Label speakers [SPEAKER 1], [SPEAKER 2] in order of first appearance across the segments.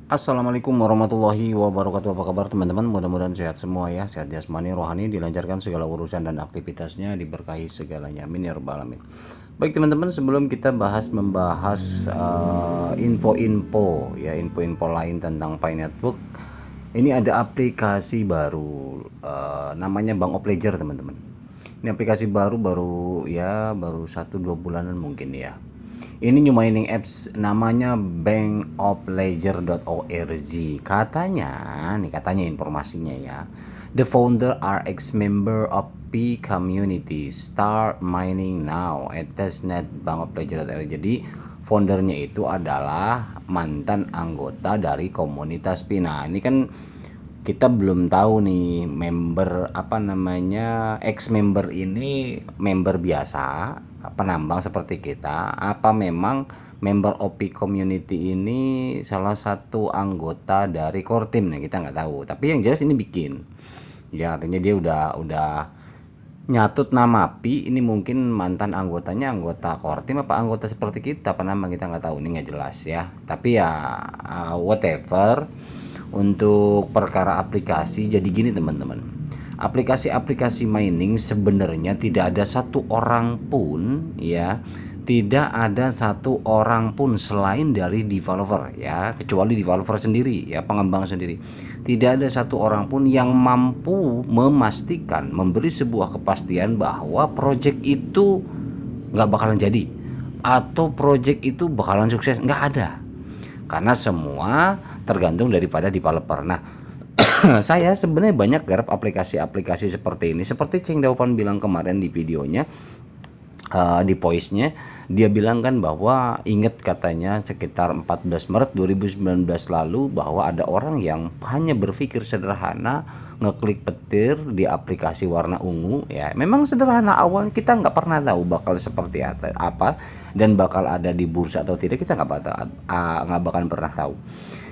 [SPEAKER 1] Assalamualaikum warahmatullahi wabarakatuh. Apa kabar teman-teman? Mudah-mudahan sehat semua ya. Sehat jasmani, rohani, dilancarkan segala urusan dan aktivitasnya, diberkahi segalanya. Amin ya rabbal alamin. Baik teman-teman, sebelum kita membahas info-info ya, info-info lain tentang Pi Network, ini ada aplikasi baru namanya Bank of Ledger teman-teman. Ini aplikasi baru 1-2 bulanan mungkin ya. Ini new mining apps namanya bankofledger.org. Katanya informasinya ya. The founder are ex-member of P community. Start mining now at testnet bankofledger.org. Jadi foundernya itu adalah mantan anggota dari komunitas Pi. Nah, ini kan kita belum tahu nih member ex member ini member biasa penambang seperti kita, apa memang member OP community ini salah satu anggota dari core team. Nah, kita nggak tahu, tapi yang jelas ini bikin ya, artinya dia udah nyatut nama Pi. Ini mungkin mantan anggotanya anggota core team apa anggota seperti kita penambang, kita nggak tahu, ini nggak jelas ya. Tapi ya whatever. Untuk perkara aplikasi, jadi gini teman-teman, aplikasi-aplikasi mining sebenarnya tidak ada satu orang pun ya, tidak ada satu orang pun selain dari developer ya, kecuali developer sendiri ya, pengembang sendiri. Tidak ada satu orang pun yang mampu memastikan, memberi sebuah kepastian bahwa project itu nggak bakalan jadi atau project itu bakalan sukses. Nggak ada, karena semua tergantung daripada developer. Nah, saya sebenarnya banyak garap aplikasi-aplikasi seperti ini, seperti Cheng Daopan bilang kemarin di videonya, di voice-nya dia bilang kan bahwa ingat katanya sekitar 14 Maret 2019 lalu bahwa ada orang yang hanya berpikir sederhana, ngeklik petir di aplikasi warna ungu ya. Memang sederhana, awalnya kita nggak pernah tahu bakal seperti apa dan bakal ada di bursa atau tidak, kita nggak bakal pernah tahu.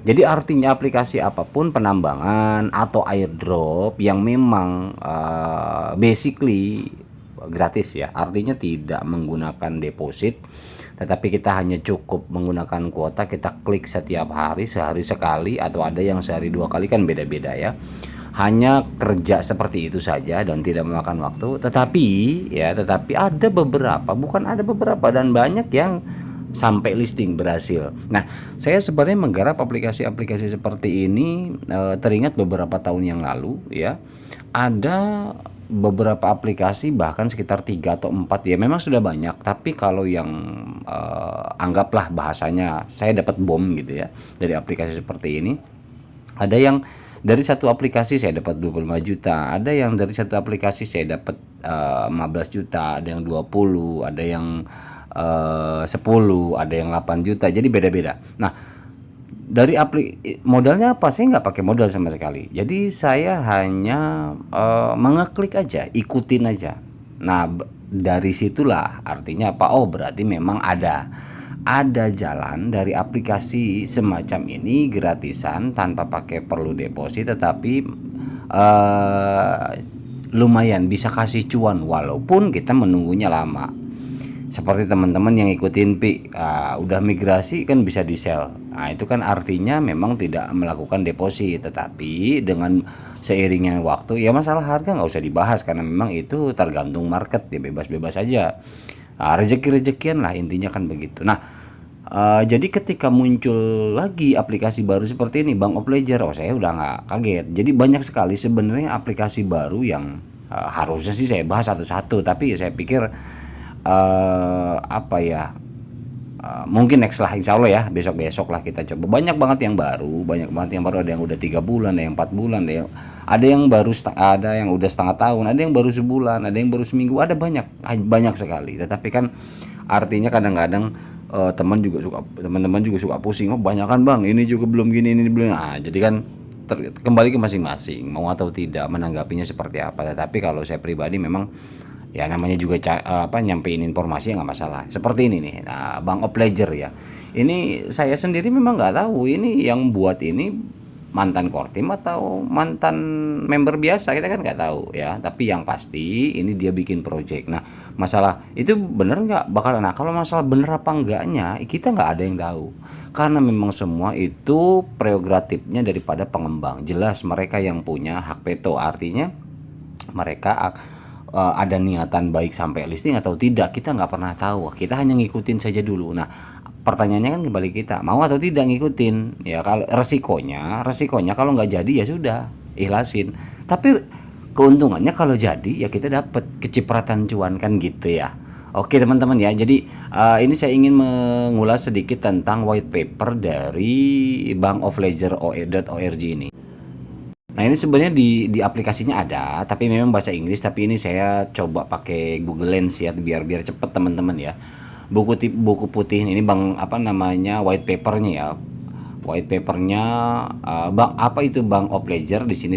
[SPEAKER 1] Jadi artinya aplikasi apapun penambangan atau airdrop yang memang basically gratis ya, artinya tidak menggunakan deposit, tetapi kita hanya cukup menggunakan kuota, kita klik setiap hari, sehari sekali, atau ada yang sehari 2 kali, kan beda-beda ya. Hanya kerja seperti itu saja dan tidak memakan waktu. Tetapi ada beberapa, bukan ada beberapa, dan banyak yang sampai listing berhasil. Nah, saya sebenarnya menggarap aplikasi-aplikasi seperti ini teringat beberapa tahun yang lalu ya, ada beberapa aplikasi bahkan sekitar 3 atau 4 ya, memang sudah banyak, tapi kalau yang anggaplah bahasanya saya dapat bom gitu ya dari aplikasi seperti ini. Ada yang dari satu aplikasi saya dapat 25 juta, ada yang dari satu aplikasi saya dapat 15 juta, ada yang 20, ada yang 10, ada yang 8 juta, jadi beda-beda. Nah, dari modalnya apa? Saya nggak pakai modal sama sekali. Jadi saya hanya mengeklik aja, ikutin aja. Nah, dari situlah artinya apa? Oh, berarti memang ada jalan dari aplikasi semacam ini gratisan tanpa pakai perlu deposit, tetapi lumayan bisa kasih cuan walaupun kita menunggunya lama. Seperti teman-teman yang ikutin Pi, udah migrasi kan bisa di sell. Nah, itu kan artinya memang tidak melakukan deposit, tetapi dengan seiringnya waktu ya, masalah harga nggak usah dibahas karena memang itu tergantung market ya, bebas-bebas aja. Nah, rezeki-rezekian lah intinya kan begitu. Nah, jadi ketika muncul lagi aplikasi baru seperti ini, Bank of Ledger, oh saya udah nggak kaget. Jadi banyak sekali sebenarnya aplikasi baru yang harusnya sih saya bahas satu-satu, tapi saya pikir mungkin next lah, insya Allah ya, besok lah kita coba. Banyak banget yang baru, ada yang udah 3 bulan, ada yang 4 bulan, ada yang udah setengah tahun, ada yang baru sebulan, ada yang baru seminggu, ada banyak sekali. Tetapi kan artinya kadang-kadang teman-teman juga suka pusing, oh banyak kan bang, ini juga belum gini, ini belum. Nah, jadi kan kembali ke masing-masing mau atau tidak menanggapinya seperti apa. Tetapi kalau saya pribadi memang ya, namanya juga nyampein informasi ya nggak masalah. Seperti ini nih, nah, Bank of Ledger ya, ini saya sendiri memang nggak tahu ini yang buat ini mantan core team atau mantan member biasa, kita kan nggak tahu ya. Tapi yang pasti ini dia bikin project. Nah, masalah itu bener nggak bakal, nah kalau masalah bener apa enggaknya kita nggak ada yang tahu, Karena memang semua itu prerogatifnya daripada pengembang. Jelas mereka yang punya hak veto, artinya mereka ada niatan baik sampai listing atau tidak, kita nggak pernah tahu. Kita hanya ngikutin saja dulu. Nah, pertanyaannya kan kembali kita mau atau tidak ngikutin. Ya kalau resikonya kalau nggak jadi ya sudah, ikhlasin. Tapi keuntungannya kalau jadi ya kita dapat kecipratan cuan kan gitu ya. Oke teman-teman ya, jadi ini saya ingin mengulas sedikit tentang white paper dari Bank of Ledger.org ini. Nah ini sebenarnya di aplikasinya ada, tapi memang bahasa Inggris. Tapi ini saya coba pakai Google Lens ya, biar cepet teman-teman ya. Buku putih ini bang apa namanya white papernya ya. White papernya bang apa itu Bank of Ledger, di sini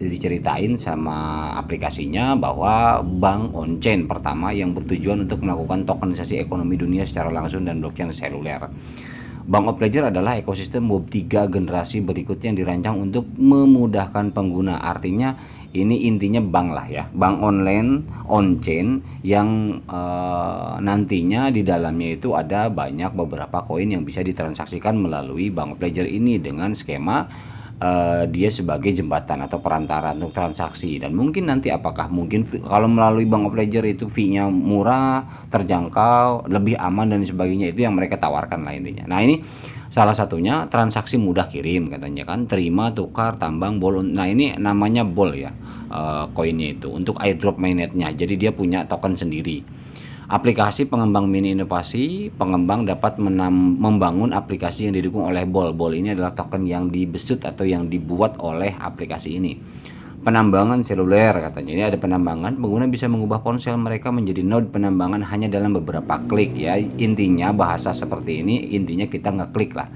[SPEAKER 1] diceritain sama aplikasinya bahwa bank on chain pertama yang bertujuan untuk melakukan tokenisasi ekonomi dunia secara langsung dan blockchain seluler. Bank of Ledger adalah ekosistem Web3 generasi berikutnya yang dirancang untuk memudahkan pengguna. Artinya ini intinya bank lah ya, bank online on chain yang nantinya di dalamnya itu ada banyak beberapa koin yang bisa ditransaksikan melalui Bank of Ledger ini dengan skema dia sebagai jembatan atau perantara untuk transaksi. Dan mungkin nanti apakah mungkin kalau melalui Bank of Ledger itu fee-nya murah, terjangkau, lebih aman dan sebagainya, itu yang mereka tawarkan lah intinya. Nah ini salah satunya transaksi mudah kirim katanya kan, terima, tukar, tambang, bol. Nah ini namanya bol ya, koinnya itu untuk airdrop mainnetnya. Jadi dia punya token sendiri. Aplikasi pengembang mini inovasi, pengembang dapat membangun aplikasi yang didukung oleh BOL. BOL ini adalah token yang dibesut atau yang dibuat oleh aplikasi ini. Penambangan seluler katanya, ini ada penambangan, pengguna bisa mengubah ponsel mereka menjadi node penambangan hanya dalam beberapa klik ya. Intinya bahasa seperti ini, intinya kita ngeklik lah,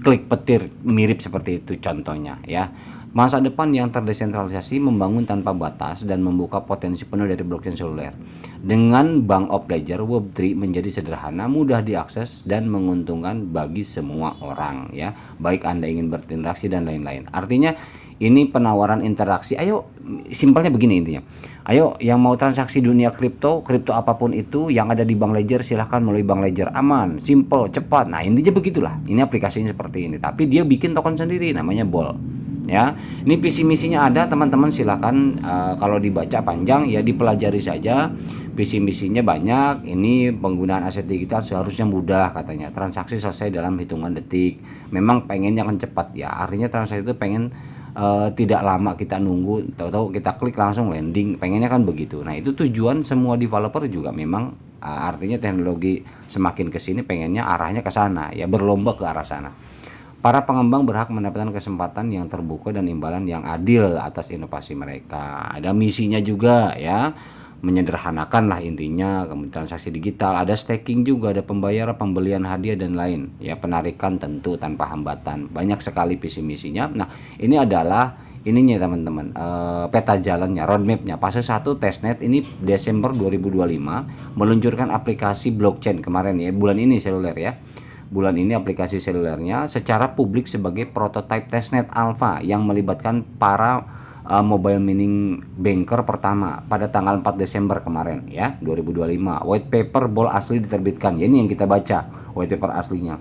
[SPEAKER 1] klik petir, mirip seperti itu contohnya ya. Masa depan yang terdesentralisasi, membangun tanpa batas, dan membuka potensi penuh dari blockchain seluler. Dengan Bank of Ledger, Web3 menjadi sederhana, mudah diakses, dan menguntungkan bagi semua orang ya, baik Anda ingin berinteraksi dan lain-lain. Artinya ini penawaran interaksi. Ayo, simpelnya begini intinya. Ayo yang mau transaksi dunia kripto apapun itu yang ada di Bank Ledger, silahkan melalui Bank Ledger, aman, simple, cepat. Nah intinya begitulah. Ini aplikasinya seperti ini. Tapi dia bikin token sendiri, namanya BOL. Ya, ini visi misinya ada teman-teman, silakan kalau dibaca panjang ya dipelajari saja. Visi misinya banyak. Ini penggunaan aset digital seharusnya mudah katanya. Transaksi selesai dalam hitungan detik. Memang pengennya kan cepat ya. Artinya transaksi itu pengen tidak lama kita nunggu, tahu-tahu kita klik langsung landing. Pengennya kan begitu. Nah, itu tujuan semua developer juga memang artinya teknologi semakin ke sini pengennya arahnya ke sana ya, berlomba ke arah sana. Para pengembang berhak mendapatkan kesempatan yang terbuka dan imbalan yang adil atas inovasi mereka. Ada misinya juga ya, menyederhanakan lah intinya, kemudian transaksi digital, ada staking juga, ada pembayaran, pembelian hadiah dan lain ya, penarikan tentu tanpa hambatan. Banyak sekali visi misinya. Nah ini adalah ininya teman-teman, peta jalannya, roadmapnya. Fase 1 testnet ini Desember 2025, meluncurkan aplikasi blockchain kemarin ya, bulan ini seluler ya. Bulan ini aplikasi selulernya secara publik sebagai prototype testnet alpha yang melibatkan para mobile mining banker pertama pada tanggal 4 Desember kemarin ya 2025. White paper BOL asli diterbitkan. Ya, ini yang kita baca white paper aslinya.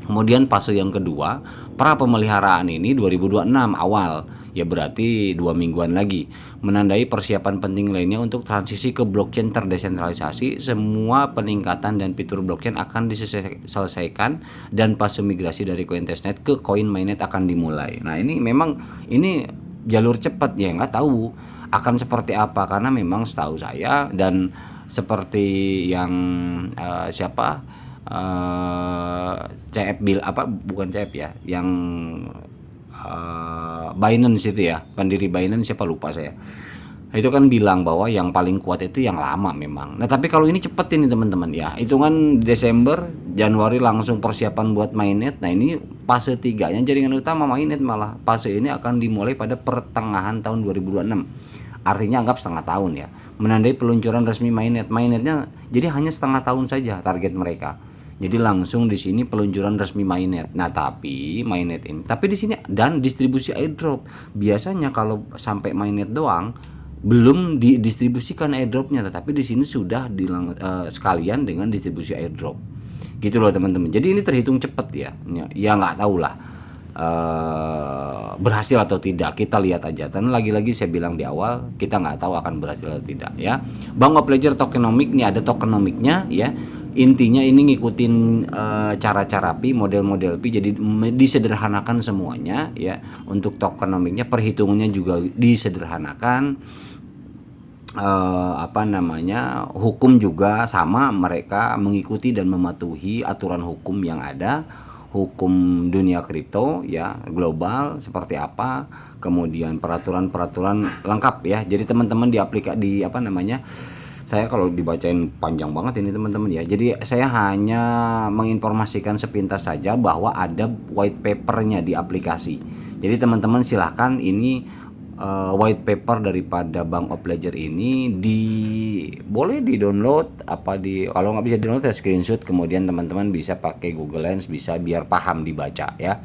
[SPEAKER 1] Kemudian fase yang kedua, pra pemeliharaan ini 2026 awal, ya berarti 2 mingguan lagi, menandai persiapan penting lainnya untuk transisi ke blockchain terdesentralisasi. Semua peningkatan dan fitur blockchain akan diselesaikan dan fase migrasi dari koin testnet ke koin mainnet akan dimulai. Nah ini memang ini jalur cepat ya, nggak tahu akan seperti apa, karena memang setahu saya dan seperti yang CF Bill apa bukan CF ya, yang Binance itu ya, pendiri Binance siapa lupa saya. Itu kan bilang bahwa yang paling kuat itu yang lama memang. Nah tapi kalau ini cepet ini teman-teman ya, hitungan Desember, Januari langsung persiapan buat mainnet. Nah ini fase 3 yang jaringan utama mainnet, malah fase ini akan dimulai pada pertengahan tahun 2026. Artinya anggap setengah tahun ya, menandai peluncuran resmi mainnet. Mainnetnya jadi hanya setengah tahun saja target mereka. Jadi langsung di sini peluncuran resmi mainnet. Nah, tapi mainnet ini, tapi di sini dan distribusi airdrop. Biasanya kalau sampai mainnet doang belum didistribusikan airdropnya, tetapi di sini sudah sekalian dengan distribusi airdrop. gitu loh teman-teman. Jadi ini terhitung cepat ya. Ya nggak tahu lah berhasil atau tidak, kita lihat aja. Dan lagi-lagi saya bilang di awal, kita nggak tahu akan berhasil atau tidak ya. Bank of Ledger tokenomic nih, ada tokenomicnya ya. Intinya ini ngikutin cara-cara Pi, model-model Pi, jadi disederhanakan semuanya ya. Untuk tokenomicnya perhitungannya juga disederhanakan. Hukum juga sama, mereka mengikuti dan mematuhi aturan hukum yang ada, hukum dunia kripto ya, global seperti apa, kemudian peraturan-peraturan lengkap ya. Jadi teman-teman saya kalau dibacain panjang banget ini teman-teman ya. Jadi saya hanya menginformasikan sepintas saja bahwa ada white papernya di aplikasi. Jadi teman-teman silahkan ini white paper daripada Bank of Ledger ini boleh di download, kalau nggak bisa di download ya screenshot, kemudian teman-teman bisa pakai Google Lens, bisa biar paham dibaca ya.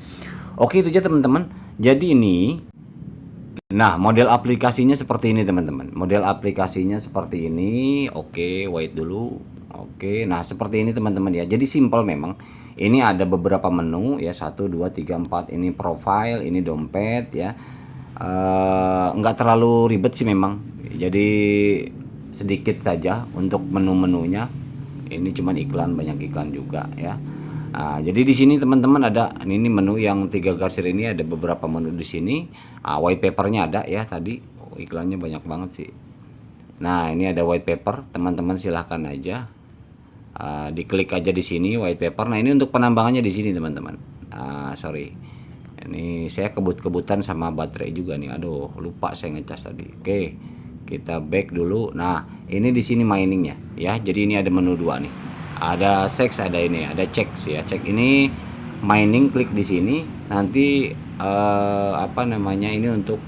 [SPEAKER 1] Oke, itu aja teman-teman. Jadi ini, nah model aplikasinya seperti ini teman-teman. Model aplikasinya seperti ini. Oke, wait dulu. Oke, nah seperti ini teman-teman ya. Jadi simple memang. Ini ada beberapa menu ya, 1, 2, 3, 4. Ini profile, ini dompet ya. Nggak terlalu ribet sih memang, jadi sedikit saja untuk menu-menunya. Ini cuman iklan, banyak iklan juga ya. Jadi di sini teman-teman ada ini menu yang 3 garis ini, ada beberapa menu di sini. White papernya ada ya tadi. Iklannya banyak banget sih. Nah ini ada white paper, teman-teman silahkan aja diklik aja di sini white paper. Nah ini untuk penambangannya di sini teman-teman. Sorry. Ini saya kebut-kebutan sama baterai juga nih. Aduh, lupa saya ngecas tadi. Oke, kita back dulu. Nah, ini di sini miningnya ya. Jadi ini ada menu 2 nih. Ada sex, ada ini, ada checks ya. Cek ini mining, klik di sini. Nanti ini untuk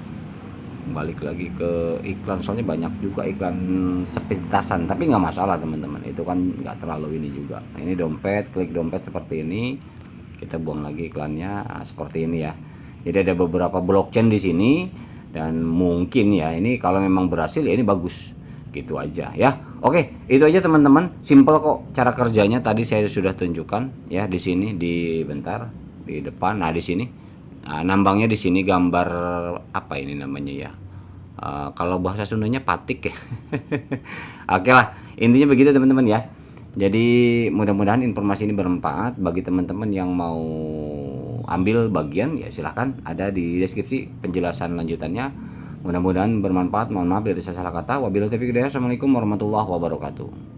[SPEAKER 1] balik lagi ke iklan, soalnya banyak juga iklan sepintasan, tapi nggak masalah teman-teman. Itu kan nggak terlalu ini juga. Nah, ini dompet, klik dompet seperti ini. Kita buang lagi iklannya seperti ini ya. Jadi ada beberapa blockchain di sini, dan mungkin ya ini kalau memang berhasil ya ini bagus. Gitu aja ya. Oke, itu aja teman-teman. Simple kok cara kerjanya, tadi saya sudah tunjukkan ya di sini di depan. Nah, di sini nambangnya di sini gambar apa ini namanya ya. Kalau bahasa Sundanya patik ya. Oke lah, intinya begitu teman-teman ya. Jadi mudah-mudahan informasi ini bermanfaat bagi teman-teman yang mau ambil bagian ya, silahkan ada di deskripsi penjelasan lanjutannya. Mudah-mudahan bermanfaat. Mohon maaf dari saya salah kata. Wabillahi taufiq hidayah. Assalamualaikum warahmatullahi wabarakatuh.